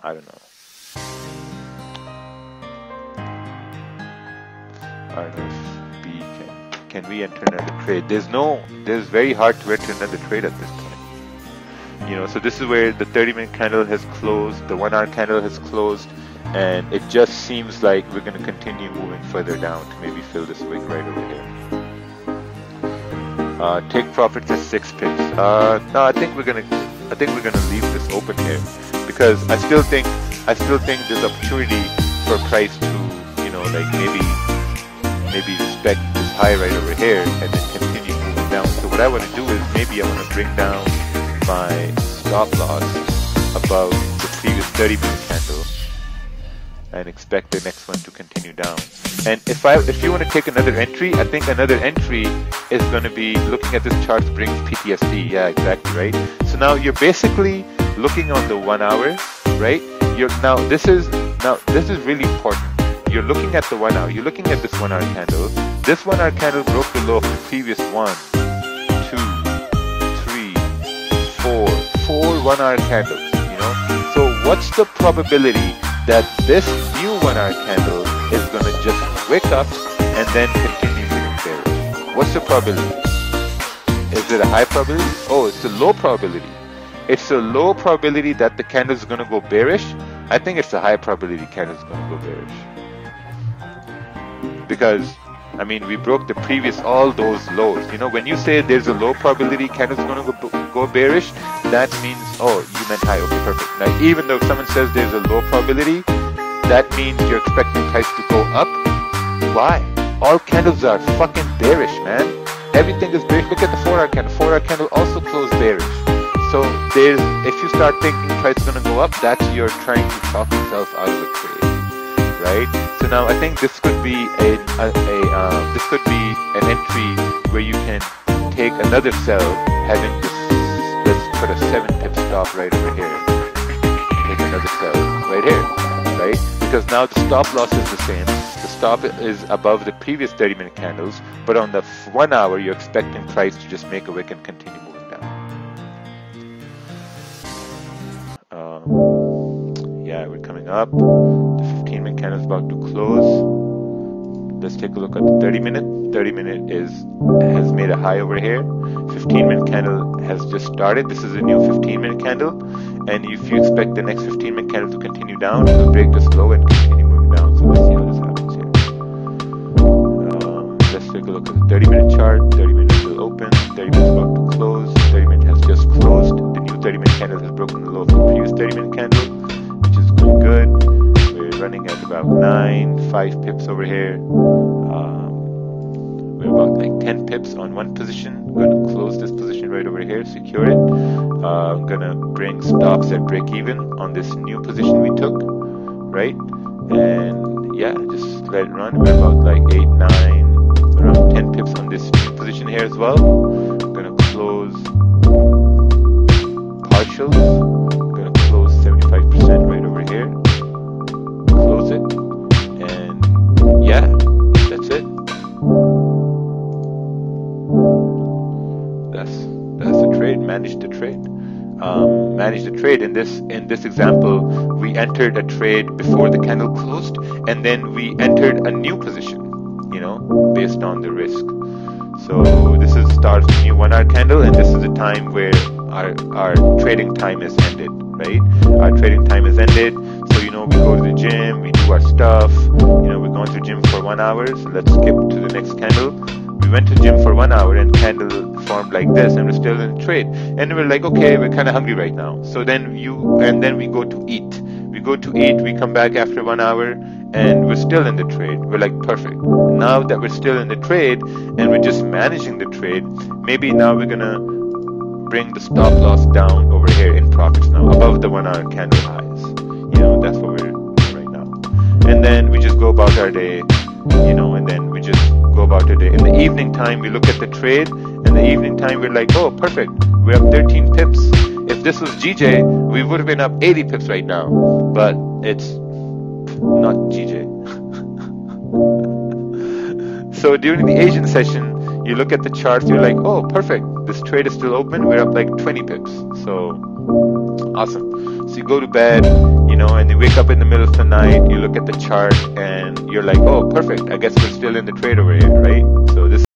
I don't know. I don't know if we can we enter another trade? There's very hard to enter another trade at this point. You know, so this is where the 30-minute candle has closed, the 1 hour candle has closed, and it just seems like we're going to continue moving further down to maybe fill this wick right over here. Take profits at 6 pips. No, I think we're gonna leave this open here because I still think there's opportunity for price to, you know, like maybe respect this high right over here and then continue moving down. So what I want to do is maybe I want to bring down my stop loss above the previous 30-minute candle and expect the next one to continue down. And if you want to take another entry, I think another entry is going to be looking at this chart brings PTSD. Yeah, exactly, right? So now you're basically looking on the 1 hour, right? This is really important. You're looking at the 1 hour. You're looking at this 1 hour candle. This 1 hour candle broke the low of the previous 1, 2, 3, 4 1 hour candles, you know? So what's the probability that this new 1 hour candle is going to just wick up and then continue getting bearish? What's the probability? Is it a high probability? Oh, it's a low probability. It's a low probability that the candle is going to go bearish. I think it's a high probability candle is going to go bearish. Because, I mean, we broke the previous, all those lows. You know, when you say there's a low probability candle is going to go bearish, that means, oh, you meant high. Okay, perfect. Now, even though someone says there's a low probability, that means you're expecting price to go up. Why? All candles are fucking bearish, man. Everything is bearish. Look at the 4 hour candle. 4 hour candle also closed bearish. So if you start thinking price is going to go up, that's you're trying to talk yourself out of a trade, right? So now I think this could be an entry where you can take another sell, having this. Let's put a 7 pip stop right over here. Take another sell right here, right? Because now the stop loss is the same. The stop is above the previous 30-minute candles, but on the 1 hour, you're expecting price to just make a wick and continue moving down. Yeah, we're coming up. The 15-minute candle is about to close. Let's take a look at the 30-minute. 30-minute has made a high over here. 15-minute candle has just started. This is a new 15-minute candle, and if you expect the next 15-minute candle to continue down, it will break this low and continue moving down. So let's see how this happens here. Let's take a look at the 30-minute chart. 30-minute is still open. 30-minute is about to close. 30-minute has just closed. The new 30-minute candle has broken the low of the previous 30-minute candle, which is going good. We're running at about 5 pips over here. We're about like 10 pips on one position. I'm going to close this position right over here, secure it. I'm going to bring stops at break even on this new position we took, right? And yeah, just let it run. We're about like 8, 9, around 10 pips on this new position here as well. I'm going to close partials. I'm going to close 75% right over here. Close it. And yeah, that's it. That's the trade. Manage the trade. Manage the trade. In this example, we entered a trade before the candle closed, and then we entered a new position, you know, based on the risk. So this is the start of the new 1 hour candle, and this is the time where our trading time is ended, right? Our trading time is ended. So, you know, we go to the gym, we do our stuff, you know, we're going to the gym for 1 hour. So let's skip to the next candle. We went to the gym for 1 hour and candle formed like this, and we're still in the trade. And we're like, okay, we're kind of hungry right now. So then we go to eat. We go to eat, we come back after 1 hour, and we're still in the trade. We're like, perfect. Now that we're still in the trade and we're just managing the trade, maybe now we're gonna bring the stop loss down over here in profits now, above the 1 hour candle highs. You know, that's what we're doing right now. And then we just go about our day, you know, and then we just go about our day. In the evening time, we look at the trade. In the evening time, we're like, oh, perfect. We're up 13 pips. If this was GJ, we would have been up 80 pips right now. But it's not GJ. So during the Asian session, you look at the charts, you're like, oh, perfect. This trade is still open. We're up like 20 pips. So awesome. So you go to bed, you know, and you wake up in the middle of the night, you look at the chart and you're like, oh, perfect, I guess we're still in the trade over here, right? So this